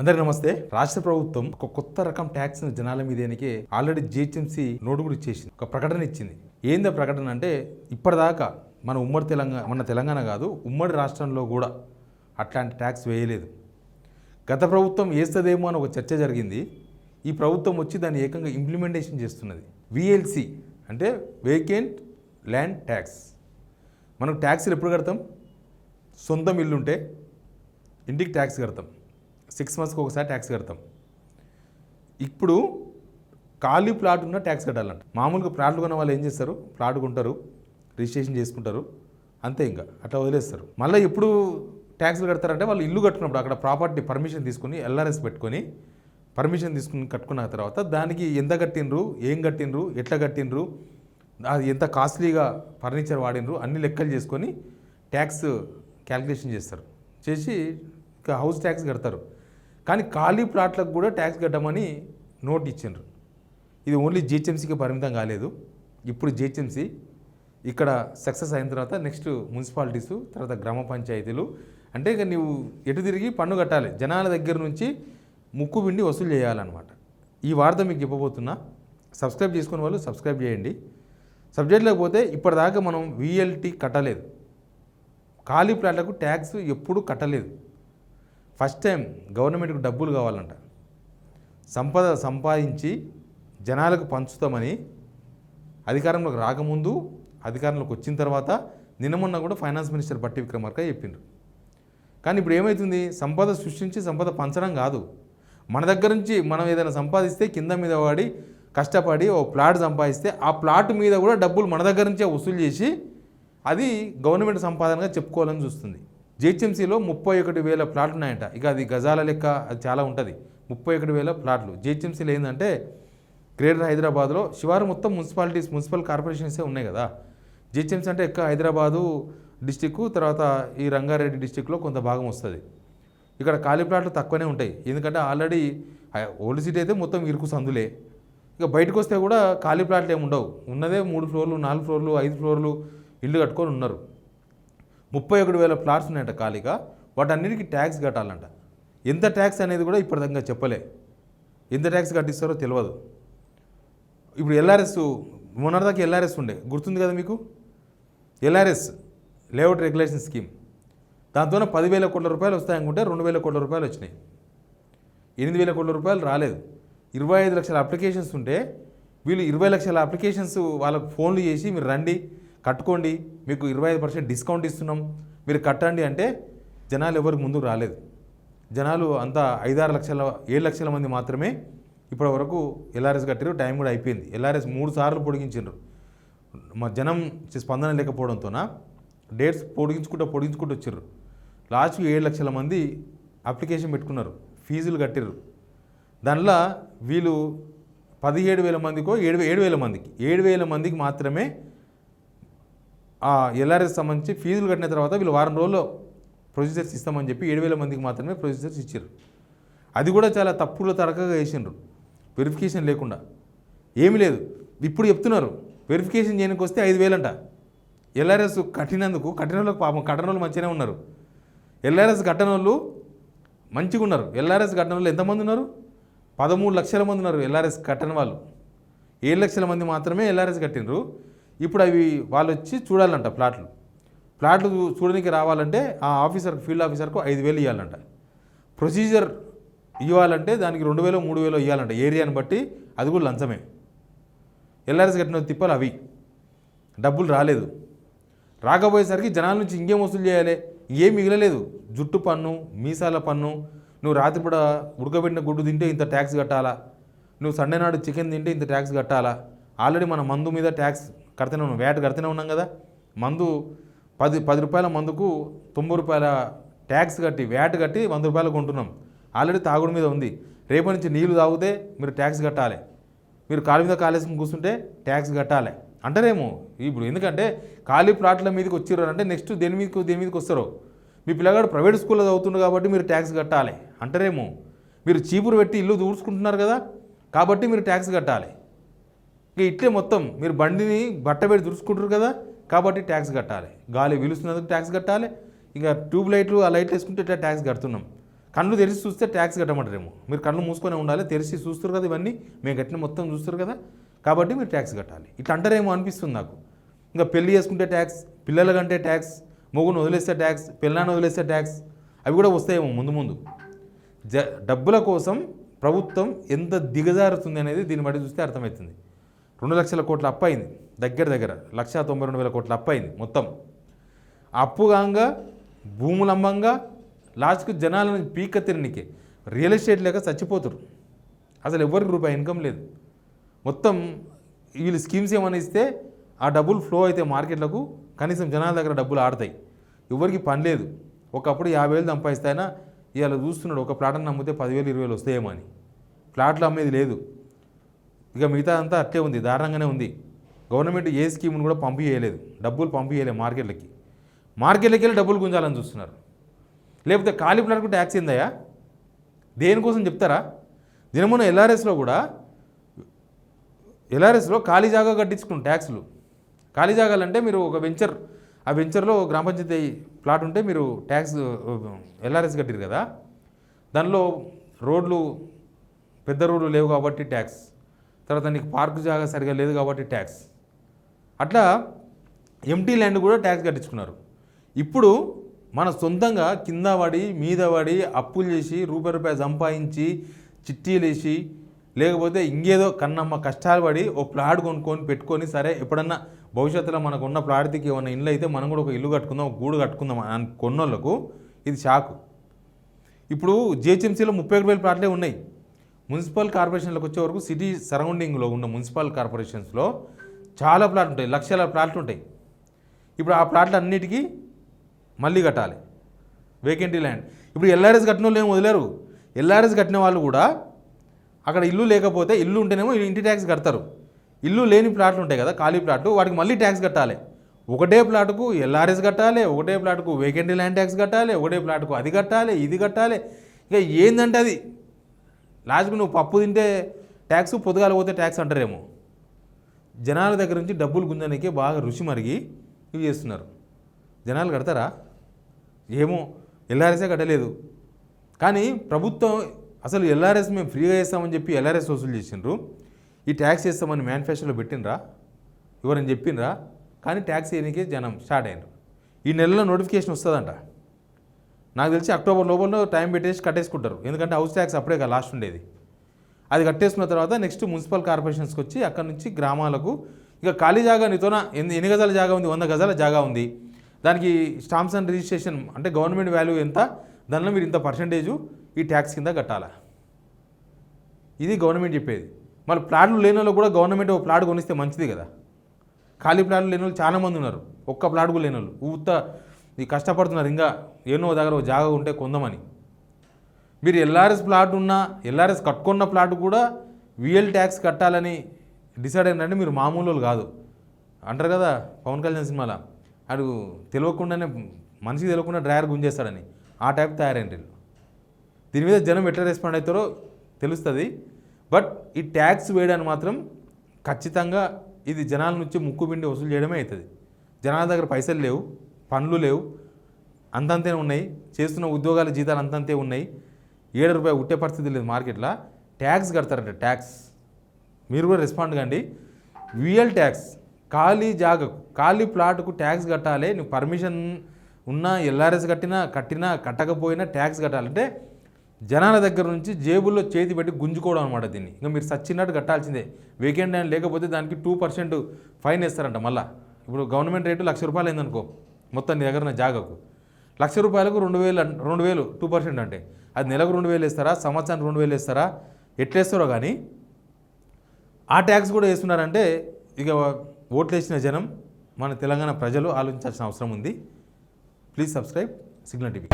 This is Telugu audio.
అందరికీ నమస్తే. రాష్ట్ర ప్రభుత్వం ఒక కొత్త రకం ట్యాక్స్ జనాల మీదేనికి ఆల్రెడీ జిహెచ్ఎంసీ నోటు కూడా ఇచ్చేసింది, ఒక ప్రకటన ఇచ్చింది. ఏందా ప్రకటన అంటే, ఇప్పటిదాకా మన తెలంగాణ కాదు, ఉమ్మడి రాష్ట్రంలో కూడా అట్లాంటి ట్యాక్స్ వేయలేదు. గత ప్రభుత్వం వేస్తుందేమో అని ఒక చర్చ జరిగింది. ఈ ప్రభుత్వం వచ్చి దాన్ని ఏకంగా ఇంప్లిమెంటేషన్ చేస్తున్నది. విఎల్సి అంటే వేకెంట్ ల్యాండ్ ట్యాక్స్. మనం ట్యాక్స్లు ఎప్పుడు కడతాం? సొంతం ఇల్లుంటే ఇంటికి ట్యాక్స్ కడతాం, 6 monthsకి ఒకసారి ట్యాక్స్ కడతాం. ఇప్పుడు ఖాళీ ప్లాట్ ఉన్న ట్యాక్స్ కట్టాలంట. మామూలుగా ప్లాట్లు కొన్న వాళ్ళు ఏం చేస్తారు? ప్లాట్ కొంటారు, రిజిస్ట్రేషన్ చేసుకుంటారు, అంతే, ఇంకా అట్లా వదిలేస్తారు. మళ్ళీ ఎప్పుడు ట్యాక్స్లు కడతారంటే వాళ్ళు ఇల్లు కట్టుకున్నప్పుడు అక్కడ ప్రాపర్టీ పర్మిషన్ తీసుకుని ఎల్ఆర్ఎస్ పెట్టుకొని పర్మిషన్ తీసుకుని కట్టుకున్న తర్వాత దానికి ఎంత కట్టినరు, ఏం కట్టినరు, ఎట్లా కట్టినరు, అది ఎంత కాస్ట్లీగా ఫర్నిచర్ వాడినరు అన్ని లెక్కలు చేసుకొని ట్యాక్స్ క్యాల్కులేషన్ చేస్తారు. చేసి ఇక హౌస్ ట్యాక్స్ కడతారు. కానీ ఖాళీ ప్లాట్లకు కూడా ట్యాక్స్ కట్టమని నోట్ ఇచ్చిండ్రు. ఇది ఓన్లీ జిహెచ్ఎంసీకి పరిమితం కాలేదు. ఇప్పుడు జిహెచ్ఎంసీ ఇక్కడ సక్సెస్ అయిన తర్వాత నెక్స్ట్ మున్సిపాలిటీసు, తర్వాత గ్రామ పంచాయతీలు, అంటే ఇక నువ్వు ఎటు తిరిగి పన్ను కట్టాలి, జనాల దగ్గర నుంచి ముక్కు పిండి వసూలు చేయాలన్నమాట. ఈ వార్త మీకు చెప్పబోతున్నా. సబ్స్క్రైబ్ చేసుకునే వాళ్ళు సబ్స్క్రైబ్ చేయండి. సబ్జెక్ట్లోకి పోతే, ఇప్పటిదాకా మనం విఎల్టీ కట్టలేదు, ఖాళీ ప్లాట్లకు ట్యాక్స్ ఎప్పుడూ కట్టలేదు. ఫస్ట్ టైం గవర్నమెంట్కి డబ్బులు కావాలంట, సంపద సంపాదించి జనాలకు పంచుతామని అధికారంలోకి రాకముందు, అధికారంలోకి వచ్చిన తర్వాత, నిన్న మొన్న కూడా ఫైనాన్స్ మినిస్టర్ బట్టి విక్రమార్క చెప్పిండ్రు. కానీ ఇప్పుడు ఏమవుతుంది? సంపద సృష్టించి సంపద పంచడం కాదు, మన దగ్గర నుంచి మనం ఏదైనా సంపాదిస్తే కింద మీద వాడి కష్టపడి ఓ ప్లాట్ సంపాదిస్తే ఆ ప్లాట్ మీద కూడా డబ్బులు మన దగ్గర నుంచే వసూలు చేసి అది గవర్నమెంట్ సంపాదనగా చెప్పుకోవాలని చూస్తుంది. జిహెచ్ఎంసీలో 31,000 ప్లాట్లు ఉన్నాయంట. ఇక అది గజాల లెక్క అది చాలా ఉంటుంది. 31,000 ప్లాట్లు జిహెచ్ఎంసీలో ఏంటంటే, గ్రేటర్ హైదరాబాద్లో శివారు మొత్తం మున్సిపల్ కార్పొరేషన్సే ఉన్నాయి కదా. జిహెచ్ఎంసీ అంటే ఎక్కువ హైదరాబాదు డిస్టిక్, తర్వాత ఈ రంగారెడ్డి డిస్టిక్లో కొంత భాగం వస్తుంది. ఇక్కడ ఖాళీ ప్లాట్లు తక్కువనే ఉంటాయి, ఎందుకంటే ఆల్రెడీ ఓల్డ్ సిటీ అయితే మొత్తం ఇరుకు సందులే. ఇక బయటకు వస్తే కూడా ఖాళీ ప్లాట్లు ఏమి ఉండవు, ఉన్నదే 3 ఫ్లోర్లు 4 ఫ్లోర్లు 5 ఫ్లోర్లు ఇల్లు కట్టుకొని ఉన్నారు. 31,000 ప్లాట్స్ ఉన్నాయంట ఖాళీగా. వాటన్నిటికీ ట్యాక్స్ కట్టాలంట. ఎంత ట్యాక్స్ అనేది కూడా ఇప్పటిదాకా చెప్పలే, ఎంత ట్యాక్స్ కట్టిస్తారో తెలియదు. ఇప్పుడు ఎల్ఆర్ఎస్, మొన్నటిదాకా ఎల్ఆర్ఎస్ ఉండే, గుర్తుంది కదా మీకు? ఎల్ఆర్ఎస్ లేఅవుట్ రెగ్యులేషన్ స్కీమ్, దాంతో 10,000 కోట్ల రూపాయలు వస్తాయనుకుంటే 2,000 కోట్ల రూపాయలు వచ్చినాయి. 8,000 కోట్ల రూపాయలు రాలేదు. 25 లక్షల అప్లికేషన్స్ ఉంటే వీళ్ళు 20 లక్షల అప్లికేషన్స్ వాళ్ళకు ఫోన్లు చేసి, మీరు రండి కట్టుకోండి, మీకు 25% డిస్కౌంట్ ఇస్తున్నాం, మీరు కట్టండి అంటే జనాలు ఎవరికి ముందుకు రాలేదు. జనాలు అంతా 5-6 లక్షల 7 లక్షల మంది మాత్రమే ఇప్పటి వరకు ఎల్ఆర్ఎస్ కట్టారు. టైం కూడా అయిపోయింది. ఎల్ఆర్ఎస్ 3 సార్లు పొడిగించారు. మా జనం స్పందన లేకపోవడంతోన డేట్స్ పొడిగించుకుంటూ వచ్చారు. లాస్ట్కి 7 లక్షల మంది అప్లికేషన్ పెట్టుకున్నారు, ఫీజులు కట్టారు. దానిలో వీళ్ళు 17,000 మందికో 7,000 మందికి మాత్రమే ఆ ఎల్ఆర్ఎస్ సంబంధించి ఫీజులు కట్టిన తర్వాత వీళ్ళు వారం రోజుల్లో ప్రొసీజర్స్ ఇస్తామని చెప్పి 7,000 మందికి మాత్రమే ప్రొసీజర్స్ ఇచ్చారు. అది కూడా చాలా తప్పులు తరకగా వేసిండ్రు, వెరిఫికేషన్ లేకుండా. ఏమీ లేదు. ఇప్పుడు చెప్తున్నారు వెరిఫికేషన్ చేయడానికి వస్తే 5,000 అంట. ఎల్ఆర్ఎస్ కట్టినందుకు, కట్టిన వాళ్ళకి పాపం, కట్టిన వాళ్ళు మంచిగానే ఉన్నారు. ఎల్ఆర్ఎస్ కట్టిన వాళ్ళు మంచిగా ఉన్నారు. ఎల్ఆర్ఎస్ కట్టిన వాళ్ళు ఎంతమంది ఉన్నారు? 13 లక్షల మంది ఉన్నారు ఎల్ఆర్ఎస్ కట్టిన వాళ్ళు. 7 లక్షల మంది మాత్రమే ఎల్ఆర్ఎస్ కట్టినరు. ఇప్పుడు అవి వాళ్ళు వచ్చి చూడాలంట. ప్లాట్లు చూడడానికి రావాలంటే ఆ ఆఫీసర్కి, ఫీల్డ్ ఆఫీసర్కు 5,000 ఇవ్వాలంట. ప్రొసీజర్ ఇవ్వాలంటే దానికి 2,000 3,000 ఇవ్వాలంట, ఏరియాని బట్టి. అది కూడా లంచమే. ఎల్ఆర్ఎస్ కట్టిన తిప్పాలి. అవి డబ్బులు రాలేదు. రాకపోయేసరికి జనాల నుంచి ఇంకేం వసూలు చేయాలి? ఏం మిగలలేదు. జుట్టు పన్ను, మీసాల పన్ను, నువ్వు రాత్రిపూట ఉడకబెట్టిన గుడ్డు తింటే ఇంత ట్యాక్స్ కట్టాలా, నువ్వు సండే నాడు చికెన్ తింటే ఇంత ట్యాక్స్ కట్టాలా. ఆల్రెడీ మన మందు మీద ట్యాక్స్ కడుతూనే ఉన్నాం, వ్యాట్ కడుతూనే ఉన్నాం కదా. మందు 10 రూపాయల మందుకు 90 రూపాయల ట్యాక్స్ కట్టి, వ్యాట్ కట్టి 100 రూపాయలు కొంటున్నాం. ఆల్రెడీ తాగుడు మీద ఉంది. రేపటి నుంచి నీళ్లు తాగితే మీరు ట్యాక్స్ కట్టాలి, మీరు కాలు మీద కాలేసుకుని కూర్చుంటే ట్యాక్స్ కట్టాలి అంటారేమో. ఇప్పుడు ఎందుకంటే ఖాళీ ప్లాట్ల మీదకి వచ్చిర్రు అంటే నెక్స్ట్ దేని మీదకి వస్తారో. మీ పిల్లగాడు ప్రైవేట్ స్కూల్లో చదువుతున్నారు కాబట్టి మీరు ట్యాక్స్ కట్టాలి అంటారేమో. మీరు చీపురు పెట్టి ఇల్లు దూడ్చుకుంటున్నారు కదా కాబట్టి మీరు ట్యాక్స్ కట్టాలి. ఇక ఇట్లే మొత్తం మీరు బండిని బట్ట పెట్టి దురుచుకుంటారు కదా కాబట్టి ట్యాక్స్ కట్టాలి. గాలి వీలుస్తున్నందుకు ట్యాక్స్ కట్టాలి. ఇక ట్యూబ్ లైట్లు, ఆ లైట్లు వేసుకుంటే ఇట్లా ట్యాక్స్ కడుతున్నాం. కళ్ళు తెరిచి చూస్తే ట్యాక్స్ కట్టమంటారేమో. మీరు కళ్ళు మూసుకొని ఉండాలి, తెరిచి చూస్తారు కదా, ఇవన్నీ మేము కట్టిన మొత్తం చూస్తారు కదా, కాబట్టి మీరు ట్యాక్స్ కట్టాలి ఇట్లా అంటారేమో అనిపిస్తుంది నాకు. ఇంకా పెళ్లి చేసుకుంటే ట్యాక్స్, పిల్లల కంటే ట్యాక్స్, మొగుని వదిలేస్తే ట్యాక్స్, పిల్లాన్ని వదిలేస్తే ట్యాక్స్, అవి కూడా వస్తాయేమో ముందు ముందు. డబ్బుల కోసం ప్రభుత్వం ఎంత దిగజారుతుంది అనేది దీన్ని బట్టి చూస్తే అర్థమవుతుంది. 2 లక్షల కోట్ల అప్పు అయింది, దగ్గర 1,92,000 కోట్ల అప్పు అయింది మొత్తం. అప్పుగాంగా భూములంబంగా లాస్ట్కు జనాలను పీక తిరినికే రియల్ ఎస్టేట్ లేక చచ్చిపోతారు. అసలు ఎవరికి రూపాయి ఇన్కమ్ లేదు. మొత్తం వీళ్ళు స్కీమ్స్ ఏమైనా ఇస్తే ఆ డబ్బులు ఫ్లో అయితే మార్కెట్లకు, కనీసం జనాల దగ్గర డబ్బులు ఆడతాయి. ఎవరికి పని లేదు. ఒకప్పుడు 50,000 సంపాదిస్తాయినా ఇవాళ చూస్తున్నాడు ఒక ప్లాట్ని అమ్మితే 10,000 20,000 వస్తాయేమో అని. ప్లాట్లు అమ్మేది లేదు. ఇక మిగతా అంతా అట్లే ఉంది, దారుణంగానే ఉంది. గవర్నమెంట్ ఏ స్కీమ్ను కూడా పంపించలేదు, డబ్బులు పంపించలేదు మార్కెట్లకి. మార్కెట్లకి వెళ్ళి డబ్బులు గుంజాలని చూస్తున్నారు. లేకపోతే ఖాళీ ప్లాట్కు ట్యాక్స్ ఏందయ్యా, దేనికోసం చెప్తారా? దినమున ఎల్ఆర్ఎస్లో ఖాళీ జాగా కట్టించుకున్న ట్యాక్స్లు. ఖాళీ జాగాలు అంటే మీరు ఒక వెంచర్, ఆ వెంచర్లో గ్రామ పంచాయతీ ప్లాట్ ఉంటే మీరు ట్యాక్స్ ఎల్ఆర్ఎస్ కట్టిరు కదా, దానిలో రోడ్లు పెద్ద రోడ్లు లేవు కాబట్టి ట్యాక్స్, తర్వాత నీకు పార్క్ జాగా సరిగా లేదు కాబట్టి ట్యాక్స్, అట్లా ఎంటీ ల్యాండ్ కూడా ట్యాక్స్ కట్టించుకున్నారు. ఇప్పుడు మన సొంతంగా కింద పడి మీద పడి అప్పులు చేసి రూపాయి సంపాదించి చిట్టీలు వేసి, లేకపోతే ఇంకేదో కన్నమ్మ కష్టాలు పడి ఓ ప్లాట్ కొనుక్కొని పెట్టుకొని, సరే ఎప్పుడన్నా భవిష్యత్తులో మనకు ఉన్న ప్లాట్కి ఏమన్నా ఇల్లు అయితే మనం కూడా ఒక ఇల్లు కట్టుకుందాం, ఒక గూడు కట్టుకుందాం అని కొన్నోళ్ళకు ఇది షాకు. ఇప్పుడు జిహెచ్ఎంసీలో 31,000 ప్లాట్లే ఉన్నాయి. మున్సిపల్ కార్పొరేషన్లకు వచ్చే వరకు సిటీ సరౌండింగ్లో ఉన్న మున్సిపల్ కార్పొరేషన్స్లో చాలా ప్లాట్లు ఉంటాయి, లక్షల ప్లాట్లు ఉంటాయి. ఇప్పుడు ఆ ప్లాట్లు అన్నిటికీ మళ్ళీ కట్టాలి వేకెంటీ ల్యాండ్. ఇప్పుడు ఎల్ఆర్ఎస్ కట్టిన వాళ్ళు ఏమి వదిలేరు. ఎల్ఆర్ఎస్ కట్టిన వాళ్ళు కూడా అక్కడ ఇల్లు లేకపోతే, ఇల్లు ఉంటేనేమో ఇంటి ట్యాక్స్ కడతారు. ఇల్లు లేని ప్లాట్లు ఉంటాయి కదా, ఖాళీ ప్లాట్లు, వాటికి మళ్ళీ ట్యాక్స్ కట్టాలి. ఒకటే ప్లాటుకు ఎల్ఆర్ఎస్ కట్టాలి, ఒకటే ప్లాటుకు వేకెంటీ ల్యాండ్ ట్యాక్స్ కట్టాలి, ఒకటే ప్లాటుకు అది కట్టాలి, ఇది కట్టాలి. ఇక ఏందంటే అది లాస్ట్కు నువ్వు పప్పు తింటే ట్యాక్స్, పొద్దుగాల పోతే ట్యాక్స్ అంటారేమో. జనాల దగ్గర నుంచి డబ్బులు గుంజడానికి బాగా రుచి మరిగి ఇవి చేస్తున్నారు. జనాలు కడతారా? ఏమో, ఎల్ఆర్ఎస్ఏ కట్టలేదు. కానీ ప్రభుత్వం అసలు ఎల్ఆర్ఎస్ మేము ఫ్రీగా చేస్తామని చెప్పి ఎల్ఆర్ఎస్ వసూలు చేసిండ్రు. ఈ ట్యాక్స్ చేస్తామని మేనిఫెస్టోలో పెట్టినరా, ఎవరని చెప్పిండ్రా? కానీ ట్యాక్స్ వేయడానికి జనం స్టార్ట్ అయినారు. ఈ నెలలో నోటిఫికేషన్ వస్తుందంట. నాకు తెలిసి అక్టోబర్ లోపల టైం పెట్టేసి కట్టేసుకుంటారు. ఎందుకంటే హౌస్ ట్యాక్స్ అప్పుడే లాస్ట్ ఉండేది. అది కట్టేసుకున్న తర్వాత నెక్స్ట్ మున్సిపల్ కార్పొరేషన్స్కి వచ్చి అక్కడ నుంచి గ్రామాలకు, ఇక ఖాళీ జాగా నీతోన ఎన్ని గజాల జాగా ఉంది, 100 గజాల జాగా ఉంది, దానికి స్టాంప్స్ అండ్ రిజిస్ట్రేషన్ అంటే గవర్నమెంట్ వాల్యూ ఎంత, దానిలో మీరు ఇంత పర్సంటేజు ఈ ట్యాక్స్ కింద కట్టాలా. ఇది గవర్నమెంట్ చెప్పేది. మళ్ళీ ప్లాట్లు లేని వాళ్ళు కూడా గవర్నమెంట్ ఒక ప్లాట్ కొనిస్తే మంచిది కదా. ఖాళీ ప్లాట్లు లేని వాళ్ళు చాలామంది ఉన్నారు, ఒక్క ప్లాట్ కూడా లేని వాళ్ళు ఈ కష్టపడుతున్నారు. ఇంకా ఏనో దగ్గర ఒక జాగా ఉంటే కొందామని. మీరు ఎల్ఆర్ఎస్ ప్లాట్ ఉన్నా, ఎల్ఆర్ఎస్ కట్టుకున్న ప్లాట్ కూడా విఎల్ ట్యాక్స్ కట్టాలని డిసైడ్ అయినంటే మీరు మామూలు కాదు. అంటారు కదా పవన్ కళ్యాణ్ సినిమాలో, అడు తెలియకుండానే మనిషికి తెలియకుండా డ్రైవర్ గుంజేస్తాడని, ఆ టైప్ తయారైన. దీని మీద జనం ఎట్లా రెస్పాండ్ అవుతారో తెలుస్తుంది. బట్ ఈ ట్యాక్స్ వేయడానికి మాత్రం ఖచ్చితంగా ఇది జనాల నుంచి ముక్కు పిండి వసూలు చేయడమే అవుతుంది. జనాల దగ్గర పైసలు లేవు, పనులు లేవు, అంతంతే ఉన్నాయి, చేస్తున్న ఉద్యోగాల జీతాలు అంతంతే ఉన్నాయి, ₹7 ఉట్టే పరిస్థితి లేదు మార్కెట్లో. ట్యాక్స్ కడతారంట. ట్యాక్స్ మీరు కూడా రెస్పాండ్ కండి. విఎల్ ట్యాక్స్ ఖాళీ ప్లాట్కు ట్యాక్స్ కట్టాలి. నువ్వు పర్మిషన్ ఉన్నా, ఎల్ఆర్ఎస్ కట్టినా కట్టకపోయినా ట్యాక్స్ కట్టాలంటే జనాల దగ్గర నుంచి జేబుల్లో చేతి పెట్టి గుంజుకోవడం అనమాట. దీన్ని ఇంకా మీరు సచ్చినట్టు కట్టాల్సిందే. వేకెంట్ ల్యాండ్ లేకపోతే దానికి 2% ఫైన్ వేస్తారంట. మళ్ళీ ఇప్పుడు గవర్నమెంట్ రేటు ₹1,00,000 అయిందనుకో, మొత్తం నీ దగ్గర జాగాకు ₹1,00,000కు 2,000 2% అంటే అది నెలకు 2,000 వేస్తారా, సంవత్సరానికి 2,000 వేస్తారా, ఎట్లేస్తారో కానీ ఆ ట్యాక్స్ కూడా వేస్తున్నారంటే ఇక ఓట్లు వేసిన జనం, మన తెలంగాణ ప్రజలు ఆలోచించాల్సిన అవసరం ఉంది. Please subscribe signal TV.